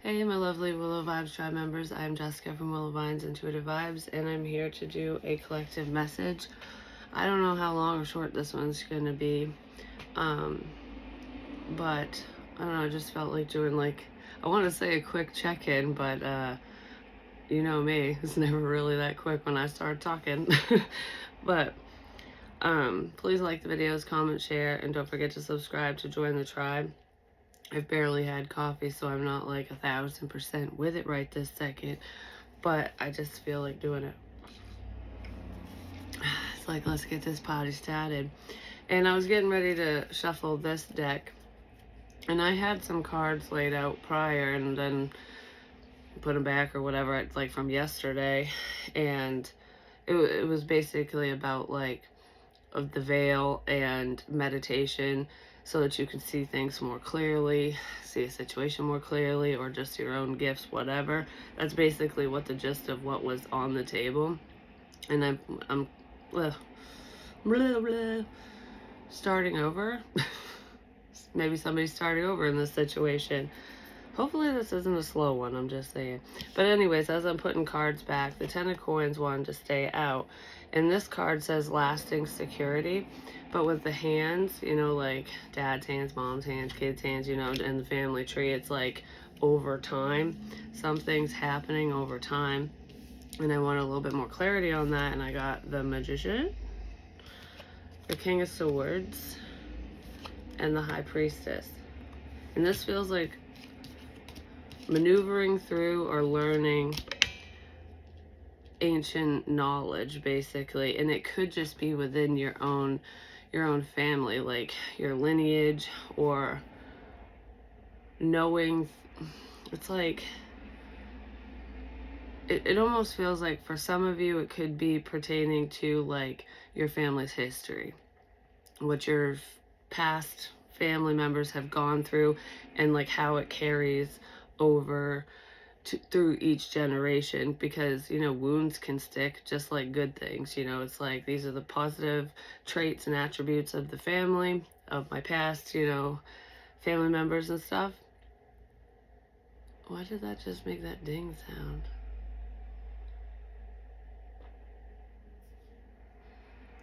Hey, my lovely Willow Vibes tribe members. I'm Jessica from Willow Vines Intuitive Vibes, and I'm here to do a collective message. I don't know how long or short this one's going to be, but I don't know, I just felt like doing I want to say a quick check-in, but you know me, it's never really that quick when I start talking. But please like the videos, comment, share, and don't forget to subscribe to join the tribe. I've barely had coffee, so I'm not like 1,000% with it right this second, but I just feel like doing it. It's like, let's get this party started. And I was getting ready to shuffle this deck, and I had some cards laid out prior and then put them back or whatever. It's like from yesterday, and it was basically about of the veil and meditation, so that you can see things more clearly, see a situation more clearly, or just your own gifts, whatever. That's basically what the gist of what was on the table. And I'm blah, blah, blah, starting over. Maybe somebody's starting over in this situation. Hopefully this isn't a slow one, I'm just saying. But anyways, as I'm putting cards back, the Ten of Coins wanted to stay out. And this card says lasting security. But with the hands, like dad's hands, mom's hands, kids' hands, and the family tree, it's like over time. Something's happening over time. And I want a little bit more clarity on that. And I got the Magician, the King of Swords, and the High Priestess. And this feels like maneuvering through or learning ancient knowledge, basically. And it could just be within your own family, like your lineage, or knowing. It's like it almost feels like for some of you it could be pertaining to like your family's history, what your past family members have gone through, and like how it carries over through each generation, because wounds can stick just like good things. It's like these are the positive traits and attributes of the family, of my past family members and stuff. Why did that just make that ding sound?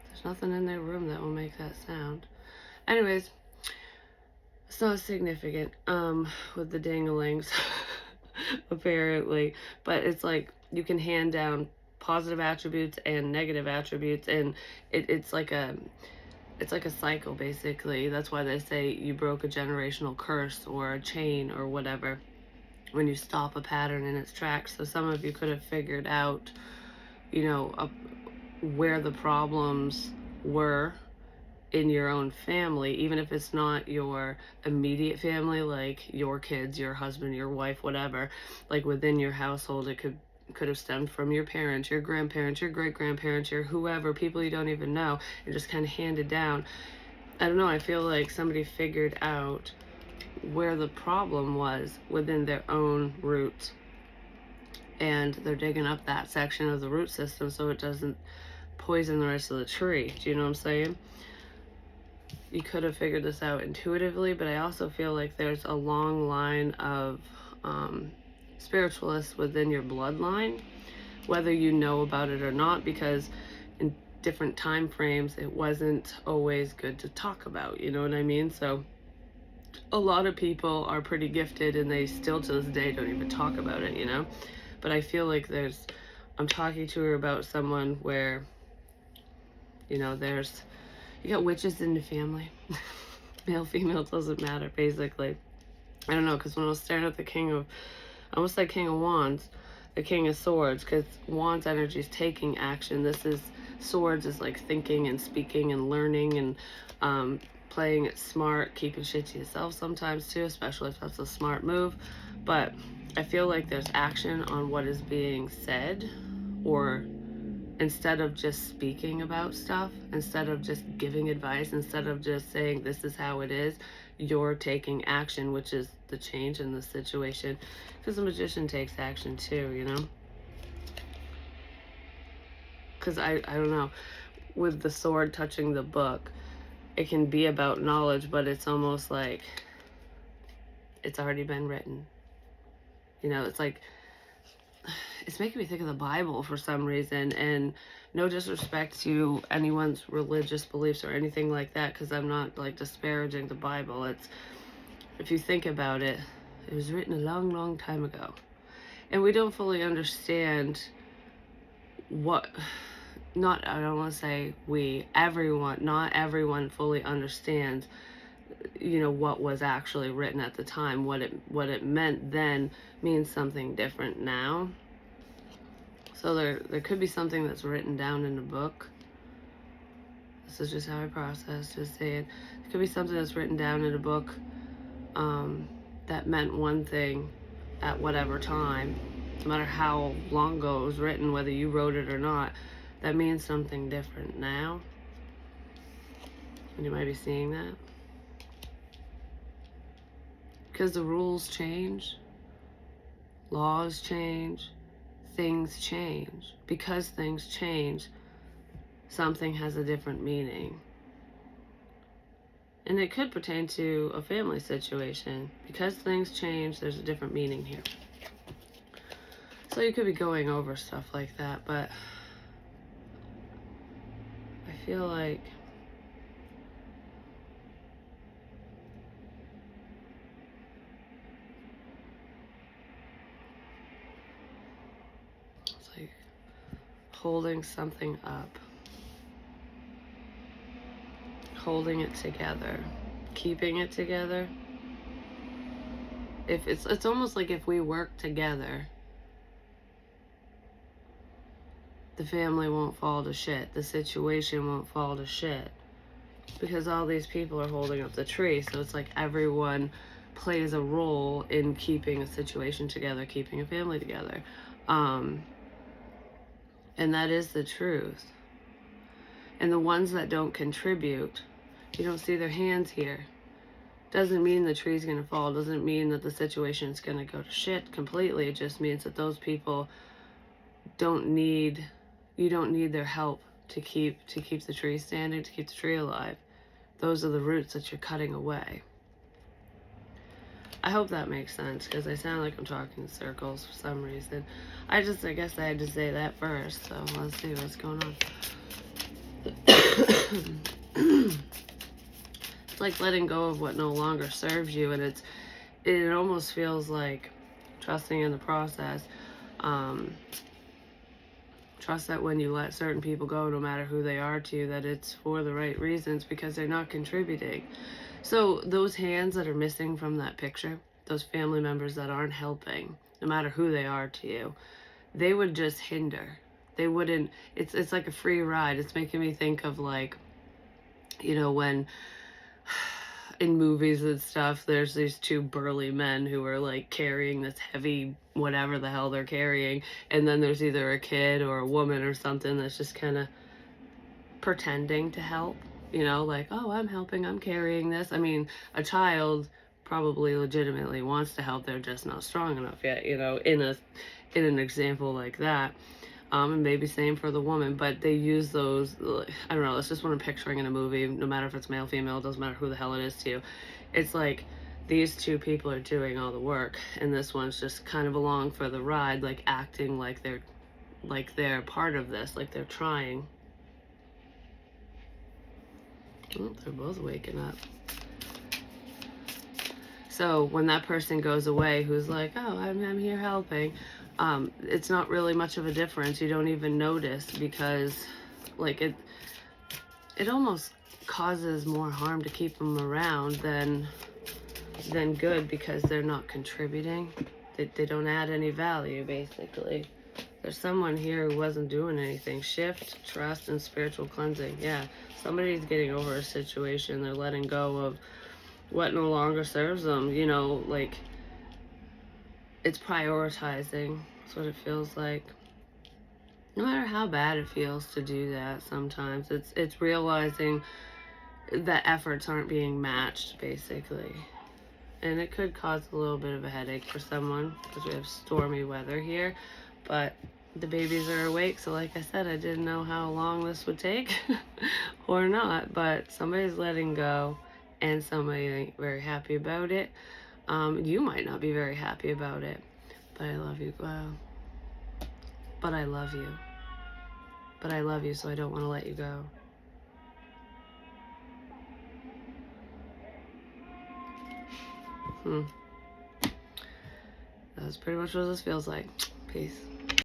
There's nothing in their room that will make that sound. Anyways, it's not significant with the ding-a-lings. Apparently, but it's like you can hand down positive attributes and negative attributes, and it's like a cycle, basically. That's why they say you broke a generational curse or a chain or whatever when you stop a pattern in its tracks. So some of you could have figured out where the problems were in your own family, even if it's not your immediate family, like your kids, your husband, your wife, whatever. Like within your household, it could have stemmed from your parents, your grandparents, your great-grandparents, your whoever, people you don't even know, and just kind of handed down. I don't know, I feel like somebody figured out where the problem was within their own roots, and they're digging up that section of the root system so it doesn't poison the rest of the tree. Do you know what I'm saying? You could have figured this out intuitively, but I also feel like there's a long line of spiritualists within your bloodline, whether you know about it or not, because in different time frames it wasn't always good to talk about, you know what I mean? So a lot of people are pretty gifted and they still to this day don't even talk about it, but I feel like I'm talking to her about someone where you got witches in the family. Male, female, doesn't matter, basically. I don't know, because when I was staring at the I almost said King of Wands, the King of Swords, because Wands energy is taking action. This is, Swords is like thinking and speaking and learning and playing it smart, keeping shit to yourself sometimes too, especially if that's a smart move. But I feel like there's action on what is being said, or instead of just speaking about stuff, instead of just giving advice, instead of just saying this is how it is, you're taking action, which is the change in the situation. Because the Magician takes action too, because I don't know, with the sword touching the book, it can be about knowledge, but it's almost like it's already been written. You know, it's making me think of the Bible for some reason, and no disrespect to anyone's religious beliefs or anything like that, because I'm not like disparaging the Bible. If you think about it, it was written a long, long time ago, and we don't fully understand what, not, I don't want to say we, everyone, not everyone fully understands, you know, what was actually written at the time. What it meant then means something different now. So there could be something that's written down in a book. This is just how I process, just saying. There could be something that's written down in a book that meant one thing at whatever time, no matter how long ago it was written, whether you wrote it or not, that means something different now. And you might be seeing that. Because the rules change, laws change, things change. Because things change, something has a different meaning. And it could pertain to a family situation. Because things change, there's a different meaning here. So you could be going over stuff like that, but I feel like it's like holding something up, holding it together, keeping it together. If it's almost like if we work together, the family won't fall to shit, the situation won't fall to shit, because all these people are holding up the tree. So it's like everyone plays a role in keeping a situation together, keeping a family together. And that is the truth. And the ones that don't contribute, you don't see their hands here. Doesn't mean the tree's gonna fall, doesn't mean that the situation's gonna go to shit completely. It just means that those people you don't need their help to keep the tree standing, to keep the tree alive. Those are the roots that you're cutting away. I hope that makes sense, because I sound like I'm talking in circles for some reason. I guess I had to say that first, so let's see what's going on. It's like letting go of what no longer serves you, and it almost feels like trusting in the process. Trust that when you let certain people go, no matter who they are to you, that it's for the right reasons, because they're not contributing. So those hands that are missing from that picture, those family members that aren't helping, no matter who they are to you, they would just hinder. They wouldn't, it's like a free ride. It's making me think of, like, you know, when in movies and stuff, there's these two burly men who are like carrying this heavy whatever the hell they're carrying, and then there's either a kid or a woman or something that's just kind of pretending to help, you know, like, oh, I'm helping, I'm carrying this. I mean, a child probably legitimately wants to help, they're just not strong enough yet, you know, in an example like that. And maybe same for the woman, but they use those, I don't know, that's just what I'm picturing in a movie, no matter if it's male, female, it doesn't matter who the hell it is to you. It's like these two people are doing all the work, and this one's just kind of along for the ride, like acting like they're part of this, like they're trying. Oh, they're both waking up. So when that person goes away, who's like, oh, I'm here helping, it's not really much of a difference. You don't even notice, because like it almost causes more harm to keep them around than good, because they're not contributing. They don't add any value, basically. There's someone here who wasn't doing anything. Shift, trust, and spiritual cleansing. Yeah, somebody's getting over a situation. They're letting go of what no longer serves them, you know, like, it's prioritizing. That's what it feels like. No matter how bad it feels to do that, sometimes it's realizing that efforts aren't being matched, basically. And it could cause a little bit of a headache for someone, because we have stormy weather here, but the babies are awake. So like I said, I didn't know how long this would take or not, but somebody's letting go, and somebody ain't very happy about it. You might not be very happy about it, But I love you. Wow. But I love you. But I love you, so I don't want to let you go. That's pretty much what this feels like. Peace.